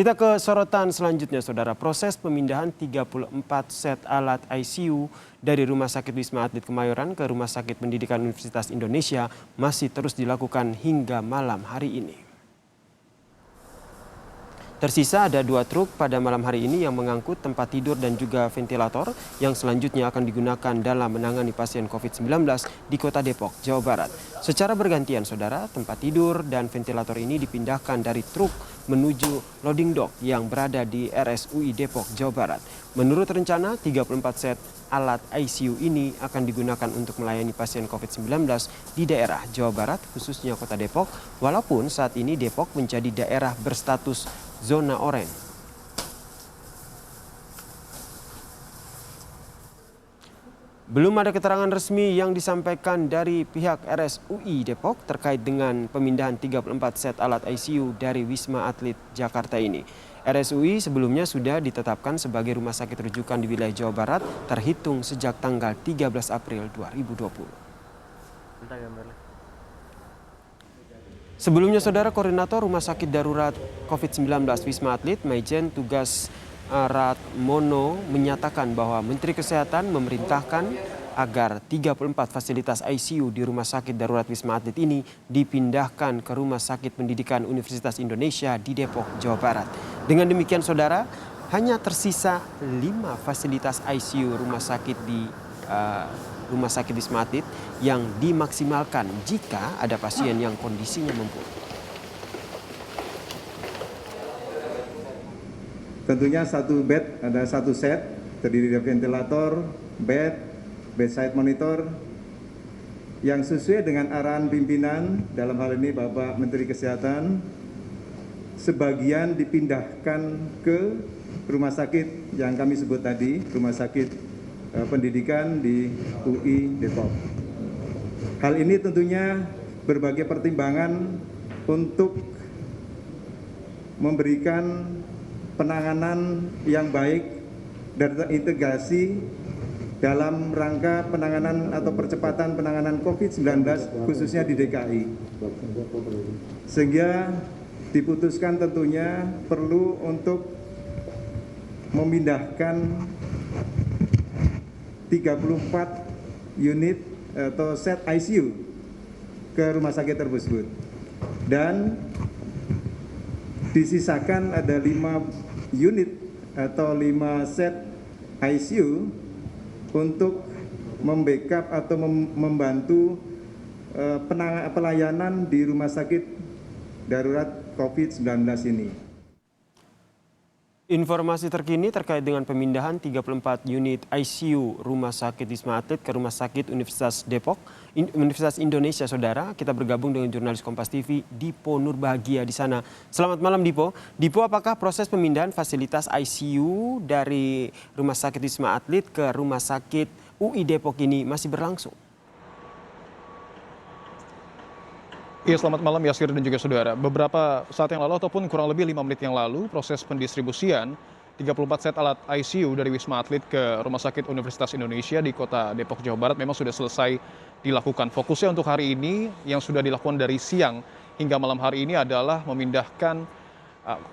Kita ke sorotan selanjutnya, Saudara. Proses pemindahan 34 set alat ICU dari Rumah Sakit Wisma Atlet Kemayoran ke Rumah Sakit Pendidikan Universitas Indonesia masih terus dilakukan hingga malam hari ini. Tersisa ada 2 truk pada malam hari ini yang mengangkut tempat tidur dan juga ventilator yang selanjutnya akan digunakan dalam menangani pasien COVID-19 di Kota Depok, Jawa Barat. Secara bergantian, Saudara, tempat tidur dan ventilator ini dipindahkan dari truk menuju loading dock yang berada di RSUI Depok, Jawa Barat. Menurut rencana, 34 set alat ICU ini akan digunakan untuk melayani pasien COVID-19 di daerah Jawa Barat, khususnya Kota Depok, walaupun saat ini Depok menjadi daerah berstatus zona oranye. Belum ada keterangan resmi yang disampaikan dari pihak RSUI Depok terkait dengan pemindahan 34 set alat ICU dari Wisma Atlet Jakarta ini. RSUI sebelumnya sudah ditetapkan sebagai rumah sakit rujukan di wilayah Jawa Barat terhitung sejak tanggal 13 April 2020. Sebelumnya, Saudara, Koordinator Rumah Sakit Darurat COVID-19 Wisma Atlet, Maijen Tugas Ratmono, menyatakan bahwa Menteri Kesehatan memerintahkan agar 34 fasilitas ICU di Rumah Sakit Darurat Wisma Atlet ini dipindahkan ke Rumah Sakit Pendidikan Universitas Indonesia di Depok, Jawa Barat. Dengan demikian, Saudara, hanya tersisa 5 fasilitas ICU Rumah Sakit Wisma Atlet yang dimaksimalkan jika ada pasien yang kondisinya memburuk. Tentunya satu bed, ada satu set, terdiri dari ventilator, bed, bedside monitor, yang sesuai dengan arahan pimpinan, dalam hal ini Bapak Menteri Kesehatan, sebagian dipindahkan ke rumah sakit yang kami sebut tadi, Rumah Sakit Pendidikan di UI Depok. Hal ini tentunya berbagai pertimbangan untuk memberikan penanganan yang baik dan terintegrasi dalam rangka penanganan atau percepatan penanganan COVID-19 khususnya di DKI. Sehingga diputuskan tentunya perlu untuk memindahkan 34 unit atau set ICU ke rumah sakit tersebut. Dan disisakan ada 5 unit atau 5 set ICU untuk membackup atau membantu pelayanan di rumah sakit darurat COVID-19 ini. Informasi terkini terkait dengan pemindahan 34 unit ICU Rumah Sakit Wisma Atlet ke Rumah Sakit Universitas Depok, Universitas Indonesia, Saudara. Kita bergabung dengan jurnalis Kompas TV, Dipo Nurbahagia di sana. Selamat malam, Dipo. Dipo, apakah proses pemindahan fasilitas ICU dari Rumah Sakit Wisma Atlet ke Rumah Sakit UI Depok ini masih berlangsung? Ya, selamat malam Yasir dan juga saudara. Beberapa saat yang lalu ataupun kurang lebih 5 menit yang lalu, proses pendistribusian 34 set alat ICU dari Wisma Atlet ke Rumah Sakit Universitas Indonesia di Kota Depok, Jawa Barat memang sudah selesai dilakukan. Fokusnya untuk hari ini yang sudah dilakukan dari siang hingga malam hari ini adalah memindahkan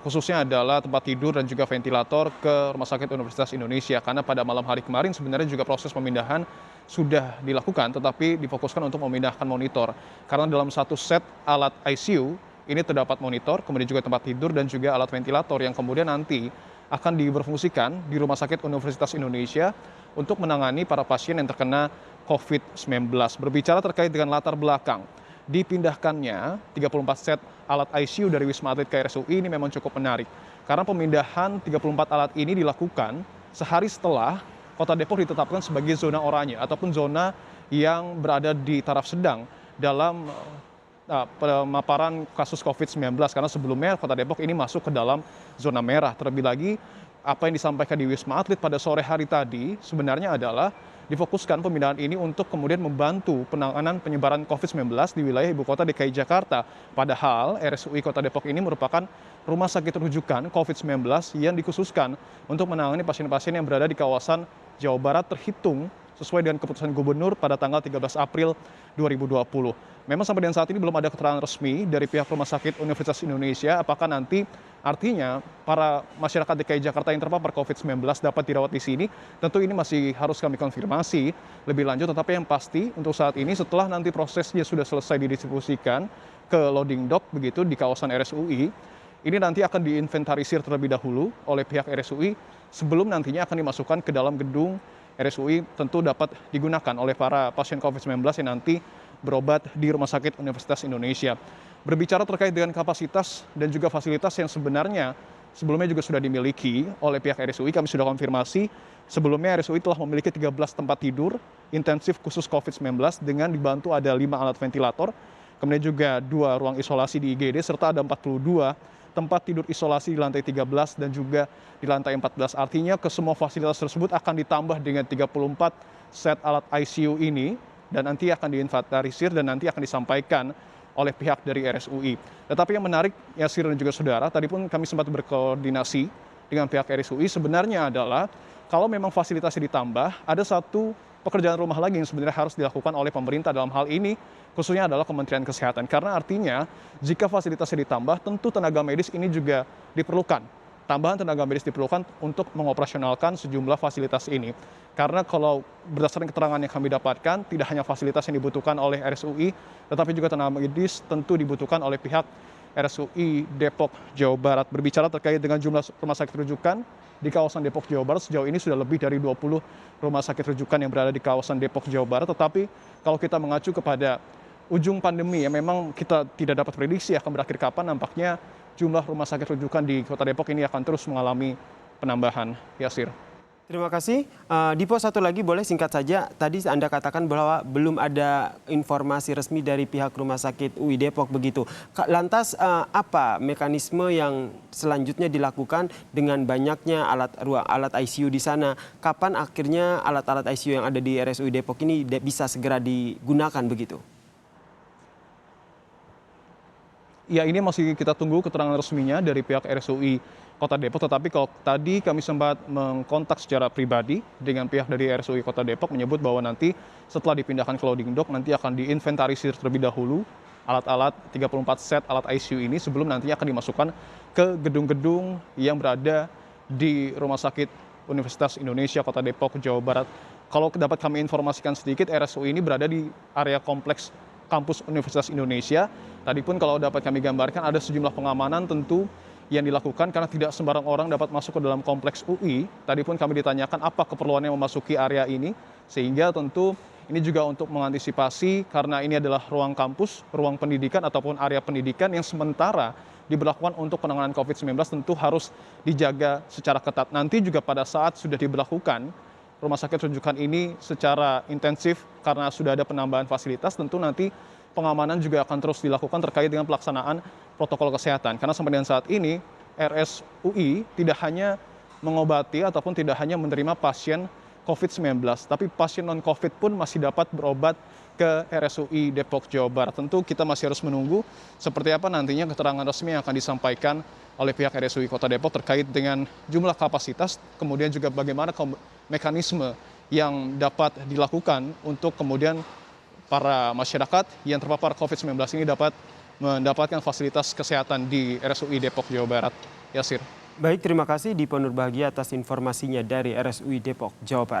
khususnya adalah tempat tidur dan juga ventilator ke Rumah Sakit Universitas Indonesia. Karena pada malam hari kemarin sebenarnya juga proses pemindahan sudah dilakukan, tetapi difokuskan untuk memindahkan monitor. Karena dalam satu set alat ICU ini terdapat monitor, kemudian juga tempat tidur dan juga alat ventilator yang kemudian nanti akan diberfungsikan di Rumah Sakit Universitas Indonesia untuk menangani para pasien yang terkena COVID-19. Berbicara terkait dengan latar belakang dipindahkannya 34 set alat ICU dari Wisma Atlet ke RSUI ini memang cukup menarik. Karena pemindahan 34 alat ini dilakukan sehari setelah Kota Depok ditetapkan sebagai zona oranye ataupun zona yang berada di taraf sedang dalam pemaparan kasus COVID-19. Karena sebelumnya Kota Depok ini masuk ke dalam zona merah. Terlebih lagi apa yang disampaikan di Wisma Atlet pada sore hari tadi sebenarnya adalah difokuskan pemindahan ini untuk kemudian membantu penanganan penyebaran COVID-19 di wilayah Ibu Kota DKI Jakarta. Padahal RSUI Kota Depok ini merupakan rumah sakit rujukan COVID-19 yang dikhususkan untuk menangani pasien-pasien yang berada di kawasan Jawa Barat terhitung sesuai dengan keputusan Gubernur pada tanggal 13 April 2020. Memang sampai dengan saat ini belum ada keterangan resmi dari pihak Rumah Sakit Universitas Indonesia apakah nanti artinya para masyarakat DKI Jakarta yang terpapar COVID-19 dapat dirawat di sini. Tentu ini masih harus kami konfirmasi lebih lanjut, tetapi yang pasti untuk saat ini setelah nanti prosesnya sudah selesai didistribusikan ke loading dock begitu di kawasan RSUI, ini nanti akan diinventarisir terlebih dahulu oleh pihak RSUI sebelum nantinya akan dimasukkan ke dalam gedung RSUI, tentu dapat digunakan oleh para pasien COVID-19 yang nanti berobat di Rumah Sakit Universitas Indonesia. Berbicara terkait dengan kapasitas dan juga fasilitas yang sebenarnya sebelumnya juga sudah dimiliki oleh pihak RSUI, kami sudah konfirmasi sebelumnya RSUI telah memiliki 13 tempat tidur intensif khusus COVID-19 dengan dibantu ada 5 alat ventilator, kemudian juga 2 ruang isolasi di IGD, serta ada 42 tempat tidur isolasi di lantai 13 dan juga di lantai 14. Artinya ke semua fasilitas tersebut akan ditambah dengan 34 set alat ICU ini dan nanti akan diinventarisir dan nanti akan disampaikan oleh pihak dari RSUI. Tetapi yang menarik, Yasir dan juga saudara, tadi pun kami sempat berkoordinasi dengan pihak RSUI, sebenarnya adalah kalau memang fasilitasnya ditambah, ada satu pekerjaan rumah lagi yang sebenarnya harus dilakukan oleh pemerintah dalam hal ini, khususnya adalah Kementerian Kesehatan. Karena artinya jika fasilitasnya ditambah, tentu tenaga medis ini juga diperlukan. Tambahan tenaga medis diperlukan untuk mengoperasionalkan sejumlah fasilitas ini. Karena kalau berdasarkan keterangan yang kami dapatkan, tidak hanya fasilitas yang dibutuhkan oleh RSUI, tetapi juga tenaga medis tentu dibutuhkan oleh pihak RSUI Depok, Jawa Barat. Berbicara terkait dengan jumlah rumah sakit rujukan di kawasan Depok, Jawa Barat, sejauh ini sudah lebih dari 20 rumah sakit rujukan yang berada di kawasan Depok, Jawa Barat. Tetapi kalau kita mengacu kepada ujung pandemi, ya memang kita tidak dapat prediksi akan berakhir kapan, nampaknya jumlah rumah sakit rujukan di Kota Depok ini akan terus mengalami penambahan. Yasir. Terima kasih. Dipo, satu lagi boleh singkat saja. Tadi Anda katakan bahwa belum ada informasi resmi dari pihak Rumah Sakit UI Depok begitu. Lantas apa mekanisme yang selanjutnya dilakukan dengan banyaknya alat ICU di sana? Kapan akhirnya alat-alat ICU yang ada di RSUI Depok ini bisa segera digunakan begitu? Ya, ini masih kita tunggu keterangan resminya dari pihak RSUI Kota Depok, tetapi kalau tadi kami sempat mengkontak secara pribadi dengan pihak dari RSUI Kota Depok menyebut bahwa nanti setelah dipindahkan ke loading dock nanti akan diinventarisir terlebih dahulu alat-alat 34 set alat ICU ini sebelum nantinya akan dimasukkan ke gedung-gedung yang berada di Rumah Sakit Universitas Indonesia Kota Depok, Jawa Barat. Kalau dapat kami informasikan sedikit, RSUI ini berada di area kompleks kampus Universitas Indonesia. Tadi pun kalau dapat kami gambarkan ada sejumlah pengamanan tentu yang dilakukan karena tidak sembarang orang dapat masuk ke dalam kompleks UI. Tadi pun kami ditanyakan apa keperluannya memasuki area ini, sehingga tentu ini juga untuk mengantisipasi karena ini adalah ruang kampus, ruang pendidikan ataupun area pendidikan yang sementara diberlakukan untuk penanganan COVID-19 tentu harus dijaga secara ketat. Nanti juga pada saat sudah diberlakukan rumah sakit rujukan ini secara intensif karena sudah ada penambahan fasilitas, tentu nanti pengamanan juga akan terus dilakukan terkait dengan pelaksanaan protokol kesehatan. Karena sampai dengan saat ini RSUI tidak hanya mengobati ataupun tidak hanya menerima pasien COVID-19, tapi pasien non-COVID pun masih dapat berobat ke RSUI Depok, Jawa Barat. Tentu kita masih harus menunggu seperti apa nantinya keterangan resmi yang akan disampaikan oleh pihak RSUI Kota Depok terkait dengan jumlah kapasitas, kemudian juga bagaimana mekanisme yang dapat dilakukan untuk kemudian para masyarakat yang terpapar COVID-19 ini dapat mendapatkan fasilitas kesehatan di RSUI Depok, Jawa Barat. Yasir. Baik, terima kasih Dipo Nurbahagia atas informasinya dari RSUI Depok, Jawa Barat.